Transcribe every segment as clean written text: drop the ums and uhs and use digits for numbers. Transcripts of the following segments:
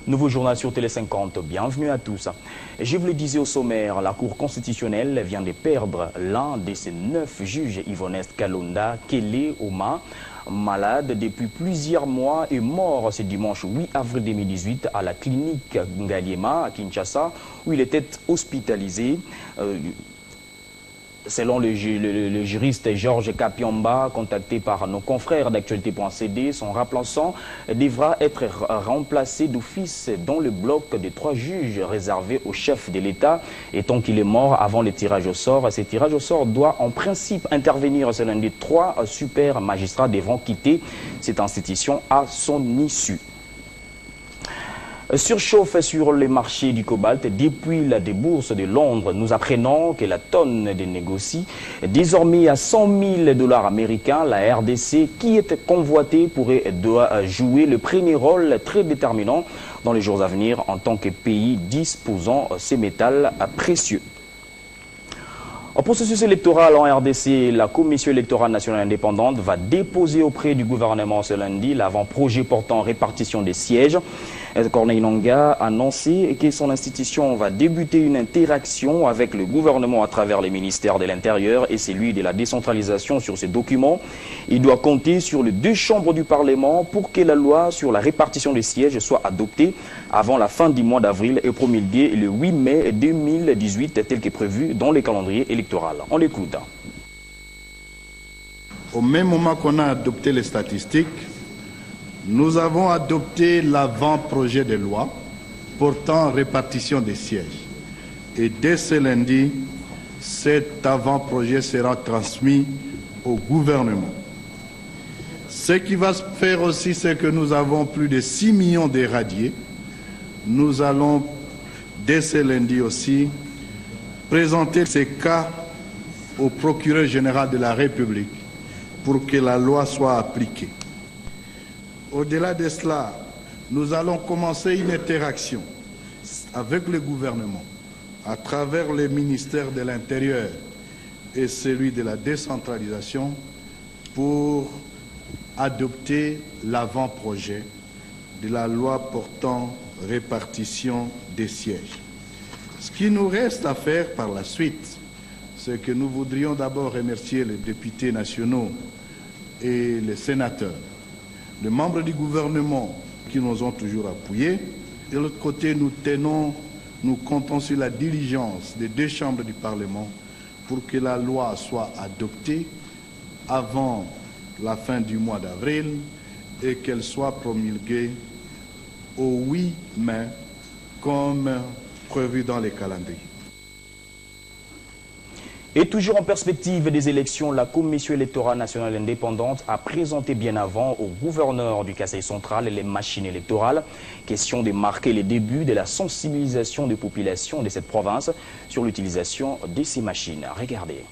Nouveau journal sur Télé 50, bienvenue à tous. Je vous le disais au sommaire, la Cour constitutionnelle vient de perdre l'un de ses 9 juges, Yvonest Kalonda Kele Oma, malade depuis plusieurs mois et mort ce dimanche 8 avril 2018 à la clinique Ngaliema à Kinshasa où il était hospitalisé. Selon le juriste Georges Kapiamba, contacté par nos confrères d'actualité.cd, son remplaçant devra être remplacé d'office dans le bloc de 3 juges réservés au chef de l'État. Et tant qu'il est mort avant le tirage au sort, ce tirage au sort doit en principe intervenir ce lundi. 3 super magistrats devront quitter cette institution à son issue. Surchauffe sur les marchés du cobalt depuis la bourse de Londres. Nous apprenons que la tonne de négocie désormais à 100 000 $ américains. La RDC, qui est convoitée, doit jouer le premier rôle très déterminant dans les jours à venir en tant que pays disposant ces métals précieux. Au processus électoral en RDC, la Commission électorale nationale indépendante va déposer auprès du gouvernement ce lundi l'avant-projet portant répartition des sièges. Corneille Nangaa a annoncé que son institution va débuter une interaction avec le gouvernement à travers les ministères de l'Intérieur et celui de la décentralisation sur ces documents. Il doit compter sur les 2 chambres du Parlement pour que la loi sur la répartition des sièges soit adoptée avant la fin du mois d'avril et promulguée le 8 mai 2018 tel que prévu dans le calendrier électoral. On l'écoute. Au même moment qu'on a adopté les statistiques, nous avons adopté l'avant-projet de loi portant répartition des sièges. Et dès ce lundi, cet avant-projet sera transmis au gouvernement. Ce qui va se faire aussi, c'est que nous avons plus de 6 millions d'éradiés. Nous allons, dès ce lundi aussi, présenter ces cas au procureur général de la République pour que la loi soit appliquée. Au-delà de cela, nous allons commencer une interaction avec le gouvernement à travers le ministère de l'Intérieur et celui de la décentralisation pour adopter l'avant-projet de la loi portant répartition des sièges. Ce qui nous reste à faire par la suite, c'est que nous voudrions d'abord remercier les députés nationaux et les sénateurs, les membres du gouvernement qui nous ont toujours appuyés. De l'autre côté, nous comptons sur la diligence des 2 chambres du Parlement pour que la loi soit adoptée avant la fin du mois d'avril et qu'elle soit promulguée au 8 mai comme prévu dans les calendriers. Et toujours en perspective des élections, la Commission électorale nationale indépendante a présenté bien avant au gouverneur du Kasaï central les machines électorales. Question de marquer les débuts de la sensibilisation des populations de cette province sur l'utilisation de ces machines. Regardez.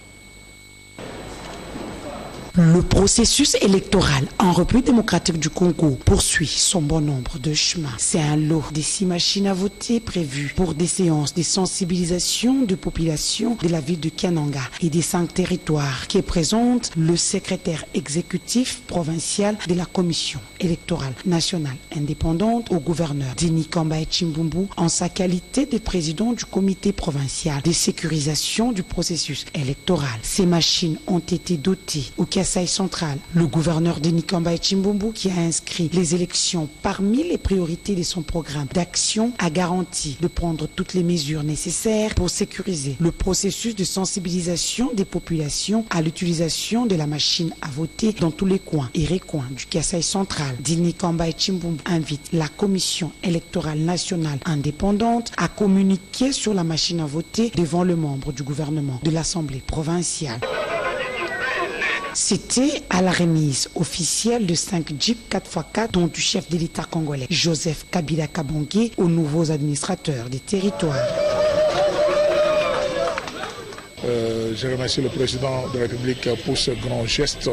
Le processus électoral en République démocratique du Congo poursuit son bon nombre de chemins. C'est un lot de 6 machines à voter prévues pour des séances de sensibilisation de population de la ville de Kananga et des 5 territoires qui présente le secrétaire exécutif provincial de la Commission électorale nationale indépendante au gouverneur Denis Kambaye Chimbumbu en sa qualité de président du comité provincial de sécurisation du processus électoral. Ces machines ont été dotées au Kasaï central. Le gouverneur Denis Kambaye Chimbumbu, qui a inscrit les élections parmi les priorités de son programme d'action, a garanti de prendre toutes les mesures nécessaires pour sécuriser le processus de sensibilisation des populations à l'utilisation de la machine à voter dans tous les coins et recoins du Kasaï central. Denis Kambaye Chimbumbu invite la Commission électorale nationale indépendante à communiquer sur la machine à voter devant le membre du gouvernement de l'Assemblée provinciale. C'était à la remise officielle de 5 Jeeps 4x4 dont du chef de l'État congolais Joseph Kabila Kabonge aux nouveaux administrateurs des territoires. Je remercie le président de la République pour ce grand geste.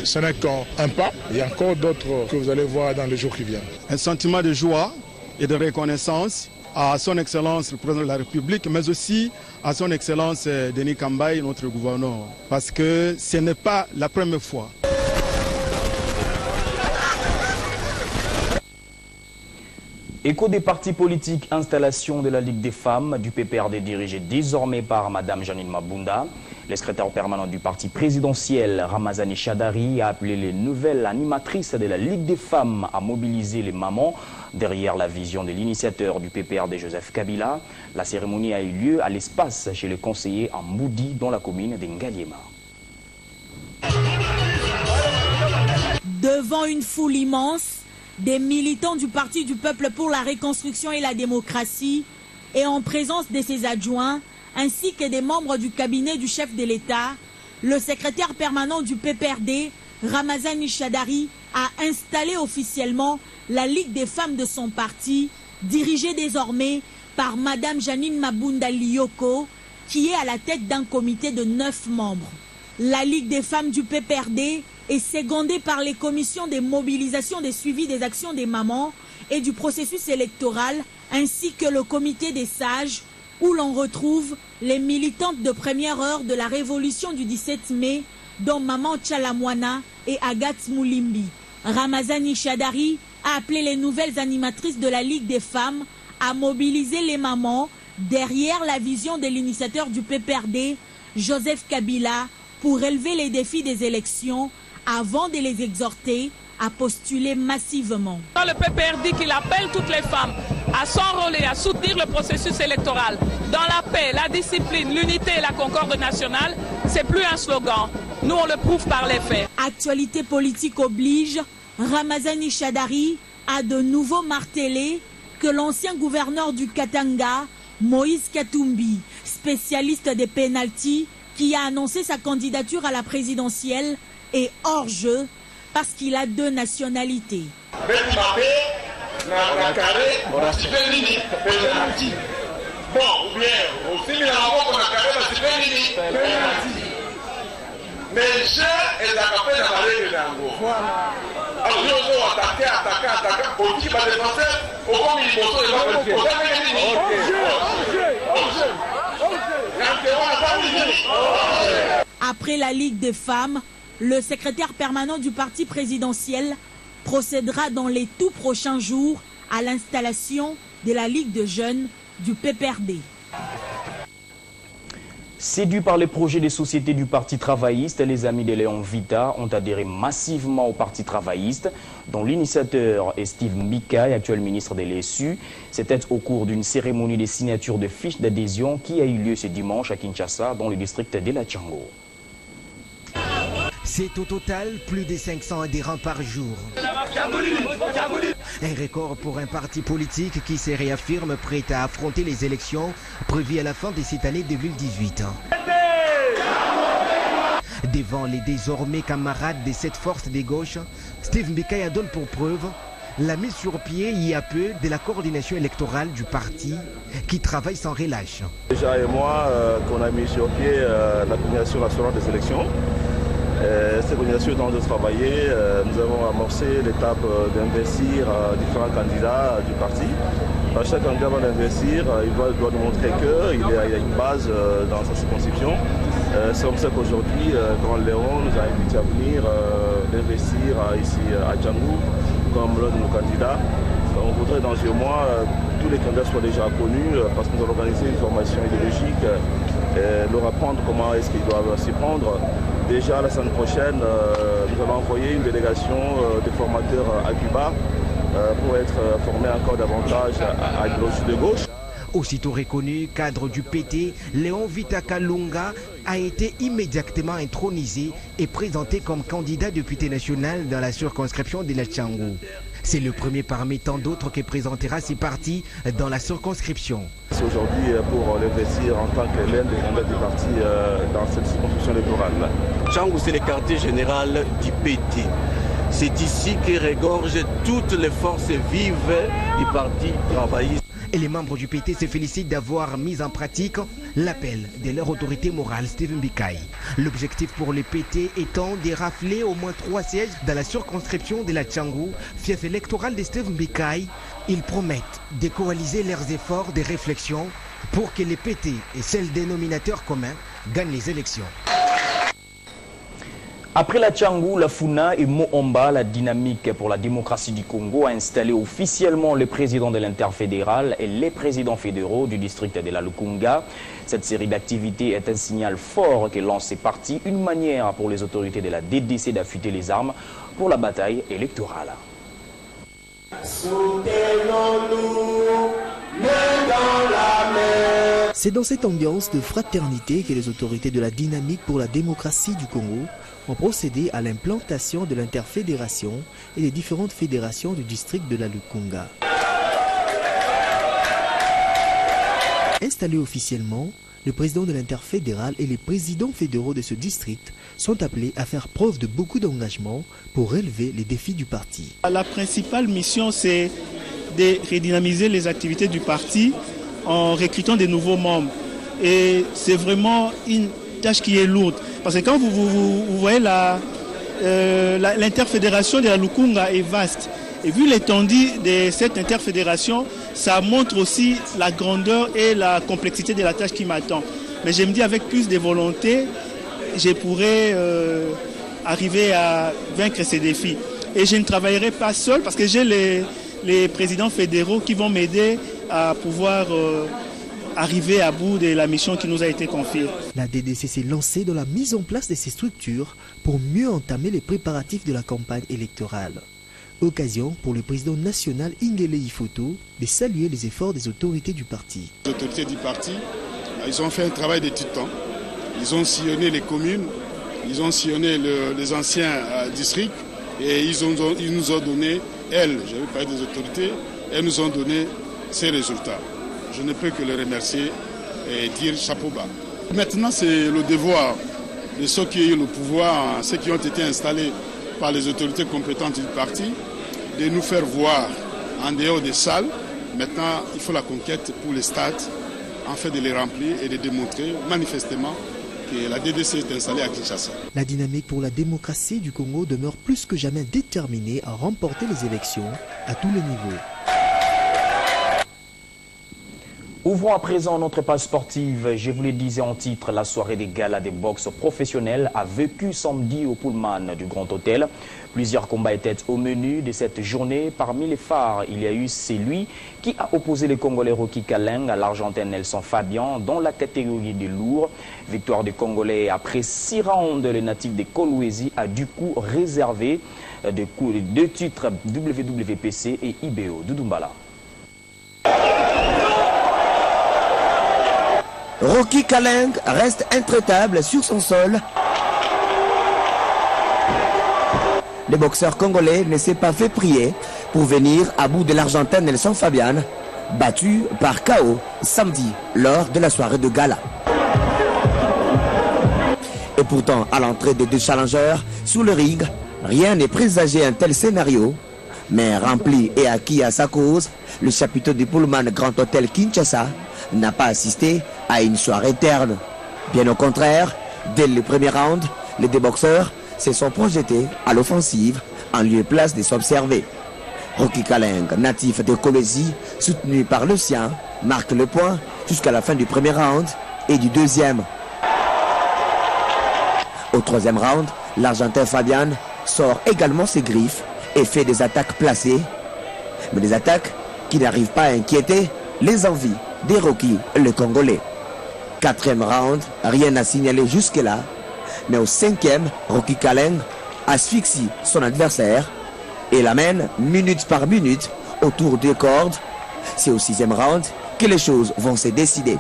Ce n'est qu'un pas, il y a encore d'autres que vous allez voir dans les jours qui viennent. Un sentiment de joie et de reconnaissance à son Excellence le Président de la République, mais aussi à son Excellence Denis Kambaye, notre gouverneur, parce que ce n'est pas la première fois. Écho des partis politiques, installation de la Ligue des femmes du PPRD dirigée désormais par Mme Janine Mabunda. Le secrétaire permanent du parti présidentiel, Ramazani Chadari, a appelé les nouvelles animatrices de la Ligue des femmes à mobiliser les mamans derrière la vision de l'initiateur du PPRD, Joseph Kabila. La cérémonie a eu lieu à l'espace chez le conseiller en Moudi, dans la commune d'Ngaliema. Devant une foule immense, des militants du Parti du Peuple pour la Reconstruction et la Démocratie et en présence de ses adjoints, ainsi que des membres du cabinet du chef de l'État, le secrétaire permanent du PPRD, Ramazani Chadari, a installé officiellement la Ligue des femmes de son parti, dirigée désormais par Mme Janine Mabunda Lioko, qui est à la tête d'un comité de 9 membres. La Ligue des femmes du PPRD est secondée par les commissions des mobilisations des suivis des actions des mamans et du processus électoral, ainsi que le comité des sages, où l'on retrouve les militantes de première heure de la révolution du 17 mai, dont Maman Tchalamwana et Agathe Moulimbi. Ramazani Chadari a appelé les nouvelles animatrices de la Ligue des femmes à mobiliser les mamans derrière la vision de l'initiateur du PPRD, Joseph Kabila, pour élever les défis des élections avant de les exhorter à postuler massivement. Le PPRD qu'il appelle toutes les femmes à s'enrôler, à soutenir le processus électoral dans la paix, la discipline, l'unité et la concorde nationale, c'est plus un slogan. Nous, on le prouve par les faits. Actualité politique oblige, Ramazani Chadari a de nouveau martelé que l'ancien gouverneur du Katanga, Moïse Katumbi, spécialiste des pénaltys, qui a annoncé sa candidature à la présidentielle, est hors jeu parce qu'il a 2 nationalités. Après la Ligue des femmes, le secrétaire permanent du parti présidentiel procédera dans les tout prochains jours à l'installation de la Ligue de jeunes du PPRD. Séduits par les projets des sociétés du Parti travailliste, les amis de Léon Vita ont adhéré massivement au Parti travailliste, dont l'initiateur est Steve Mbikai, actuel ministre de l'ESU. C'était au cours d'une cérémonie de signature de fiches d'adhésion qui a eu lieu ce dimanche à Kinshasa, dans le district de la Tchango. C'est au total plus de 500 adhérents par jour. Un record pour un parti politique qui se réaffirme prêt à affronter les élections prévues à la fin de cette année 2018. Devant les désormais camarades de cette force de gauche, Steve Mbikai donne pour preuve la mise sur pied il y a peu de la coordination électorale du parti qui travaille sans relâche. Déjà et moi, qu'on a mis sur pied la coordination nationale des élections. Cette organisation dont de travailler, nous avons amorcé l'étape d'investir différents candidats du parti. Chaque candidat va investir, il doit nous montrer qu'il y a une base dans sa circonscription. C'est comme ça qu'aujourd'hui, Grand Léon nous a invités à venir investir ici à Djangou comme l'un de nos candidats. On voudrait dans 2 mois tous les candidats soient déjà connus parce que nous allons organiser une formation idéologique, leur apprendre comment est-ce qu'ils doivent s'y prendre. Déjà la semaine prochaine, nous allons envoyer une délégation de formateurs à Cuba pour être formés encore davantage à l'idéologie de gauche. Aussitôt reconnu cadre du PT, Léon Vita Kalunga a été immédiatement intronisé et présenté comme candidat député national dans la circonscription de la Tchango. C'est le premier parmi tant d'autres qui présentera ses partis dans la circonscription. C'est aujourd'hui pour l'investir en tant que l'un des candidats du parti dans cette circonscription électorale. Tchango, c'est le quartier général du PT. C'est ici que regorgent toutes les forces vives du parti travailliste. Et les membres du PT se félicitent d'avoir mis en pratique l'appel de leur autorité morale, Steve Mbikai. L'objectif pour le PT étant de rafler au moins 3 sièges dans la circonscription de la Tchango, fief électoral de Steve Mbikai. Ils promettent de coaliser leurs efforts de réflexion pour que le PT et seul dénominateur commun gagnent les élections. Après la Tchangou, la Funa et Moomba, la dynamique pour la démocratie du Congo a installé officiellement le président de l'interfédéral et les présidents fédéraux du district de la Lukunga. Cette série d'activités est un signal fort que lance ces partis, une manière pour les autorités de la DDC d'affûter les armes pour la bataille électorale. C'est dans cette ambiance de fraternité que les autorités de la dynamique pour la démocratie du Congo ont procédé à l'implantation de l'interfédération et des différentes fédérations du district de la Lukunga. Installés officiellement, le président de l'interfédéral et les présidents fédéraux de ce district sont appelés à faire preuve de beaucoup d'engagement pour relever les défis du parti. La principale mission, c'est de redynamiser les activités du parti en recrutant des nouveaux membres. Et c'est vraiment une tâche qui est lourde. Parce que quand vous voyez l'interfédération de la Lukunga est vaste. Et vu l'étendue de cette interfédération, ça montre aussi la grandeur et la complexité de la tâche qui m'attend. Mais je me dis avec plus de volonté, je pourrais arriver à vaincre ces défis. Et je ne travaillerai pas seul parce que j'ai les présidents fédéraux qui vont m'aider à pouvoir arriver à bout de la mission qui nous a été confiée. La DDC s'est lancée dans la mise en place de ces structures pour mieux entamer les préparatifs de la campagne électorale. Occasion pour le président national Ingele Ifoto de saluer les efforts des autorités du parti. Les autorités du parti, ils ont fait un travail de titan. Ils ont sillonné les communes, ils ont sillonné les anciens districts et ils nous ont donné, je vais parler des autorités, elles nous ont donné ces résultats. Je ne peux que les remercier et dire chapeau bas. Maintenant, c'est le devoir de ceux qui ont eu le pouvoir, ceux qui ont été installés par les autorités compétentes du parti, de nous faire voir en dehors des salles. Maintenant, il faut la conquête pour les stades, en fait de les remplir et de démontrer manifestement que la DDC est installée à Kinshasa. La dynamique pour la démocratie du Congo demeure plus que jamais déterminée à remporter les élections à tous les niveaux. Ouvrons à présent notre page sportive. Je vous le disais en titre, la soirée des galas des boxe professionnels a vécu samedi au Pullman du Grand Hôtel. Plusieurs combats étaient au menu de cette journée. Parmi les phares, il y a eu celui qui a opposé les Congolais Rocky Kaleng à l'Argentin Nelson Fabian dans la catégorie des lourds. Victoire des Congolais après 6 rounds. Le natif de Kolwezi a du coup réservé deux titres WWPC et IBO. Doudumbala. Rocky Kaleng reste intraitable sur son sol. Le boxeur congolais ne s'est pas fait prier pour venir à bout de l'Argentin Nelson Fabian, battu par KO samedi lors de la soirée de gala. Et pourtant, à l'entrée des deux challengers sous le ring, rien n'est présagé un tel scénario, mais rempli et acquis à sa cause, le chapiteau du Pullman Grand Hôtel Kinshasa n'a pas assisté à une soirée terne. Bien au contraire, dès le premier round, les deux boxeurs se sont projetés à l'offensive en lieu et place de s'observer. Rocky Kaleng, natif de Kolwezi, soutenu par le sien, marque le point jusqu'à la fin du premier round et du deuxième. Au troisième round, l'Argentin Fabian sort également ses griffes et fait des attaques placées, mais des attaques qui n'arrivent pas à inquiéter les envies des Rocky, le Congolais. Quatrième round, rien à signaler jusque-là, mais au cinquième, Rocky Kaleng asphyxie son adversaire et l'amène minute par minute autour des cordes. C'est au sixième round que les choses vont se décider.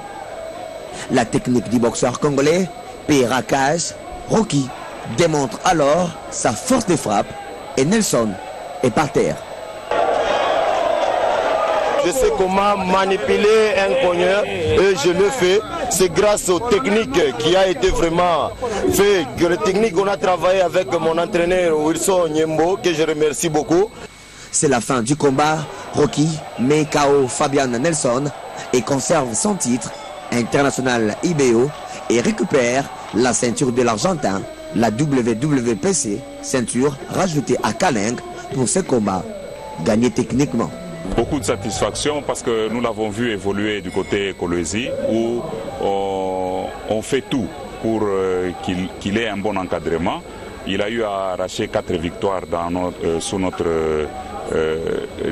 La technique du boxeur congolais paiera cash. Rocky démontre alors sa force de frappe et Nelson est par terre. Je sais comment manipuler un cogneur et je le fais. C'est grâce aux techniques qui a été vraiment fait, que les techniques qu'on a travaillé avec mon entraîneur Wilson Nyembo, que je remercie beaucoup. C'est la fin du combat. Rocky met KO Fabian Nelson et conserve son titre international IBO et récupère la ceinture de l'Argentin, la WWPC, ceinture rajoutée à Kaleng pour ce combat gagné techniquement. Beaucoup de satisfaction parce que nous l'avons vu évoluer du côté Kolwezi où on fait tout pour qu'il ait un bon encadrement Il a eu à arracher 4 victoires sous notre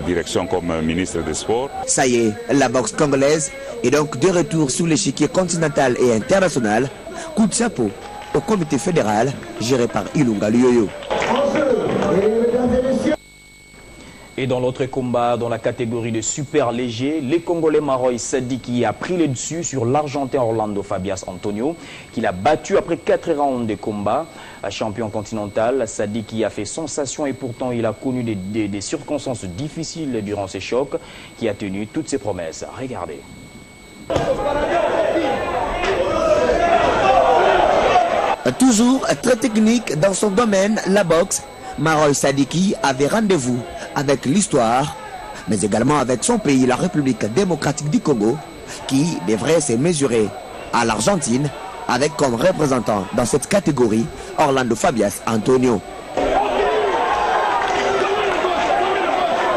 direction comme ministre des Sports. Ça y est, la boxe congolaise est donc de retour sur l'échiquier continental et international. Coup de chapeau au comité fédéral géré par Ilunga Luyoyo. Et dans l'autre combat, dans la catégorie de super léger, les Congolais Maroy Sadiki a pris le dessus sur l'Argentin Orlando Fabias Antonio, qu'il a battu après 4 rounds de combat. Champion continental, Sadiki a fait sensation et pourtant il a connu des circonstances difficiles durant ces chocs, qui a tenu toutes ses promesses. Regardez. Toujours très technique dans son domaine, la boxe, Maroy Sadiki avait rendez-vous avec l'histoire, mais également avec son pays, la République démocratique du Congo, qui devrait se mesurer à l'Argentine, avec comme représentant dans cette catégorie Orlando Fabias Antonio.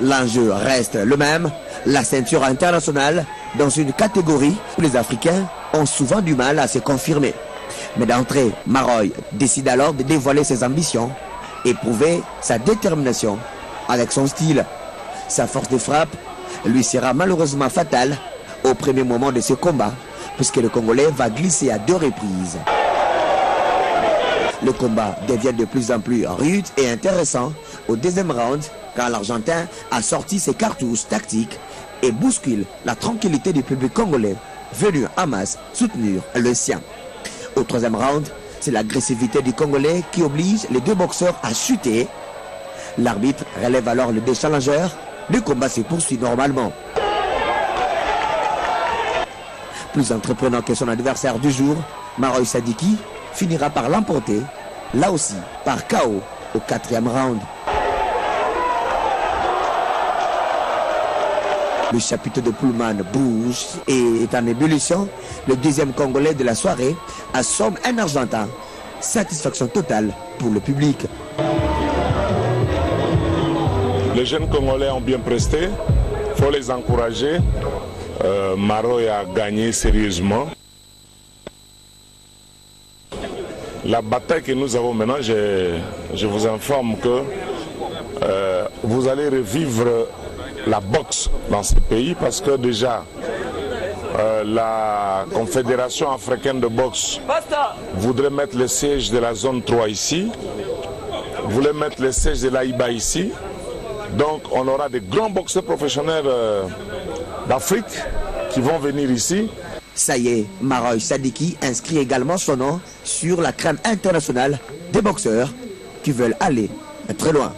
L'enjeu reste le même, la ceinture internationale dans une catégorie où les Africains ont souvent du mal à se confirmer. Mais d'entrée, Maroy décide alors de dévoiler ses ambitions et prouver sa détermination avec son style. Sa force de frappe lui sera malheureusement fatale au premier moment de ce combat, puisque le Congolais va glisser à 2 reprises. Le combat devient de plus en plus rude et intéressant au 2e round, quand l'Argentin a sorti ses cartouches tactiques et bouscule la tranquillité du public congolais venu en masse soutenir le sien. Au 3e round, c'est l'agressivité du Congolais qui oblige les 2 boxeurs à chuter. L'arbitre relève alors les 2 challengers. Le combat se poursuit normalement. Plus entreprenant que son adversaire du jour, Maroy Sadiki finira par l'emporter, là aussi par KO au 4e round. Le chapiteau de Pullman bouge et est en ébullition. Le 2e Congolais de la soirée assomme un Argentin. Satisfaction totale pour le public. Les jeunes Congolais ont bien presté, il faut les encourager. Maroy a gagné sérieusement. La bataille que nous avons maintenant, je vous informe que vous allez revivre la boxe dans ce pays, parce que déjà la Confédération africaine de boxe voudrait mettre le siège de la zone 3 ici, voulait mettre le siège de l'AIBA ici. Donc on aura des grands boxeurs professionnels d'Afrique qui vont venir ici. Ça y est, Maroy Sadiki inscrit également son nom sur la crème internationale des boxeurs qui veulent aller très loin.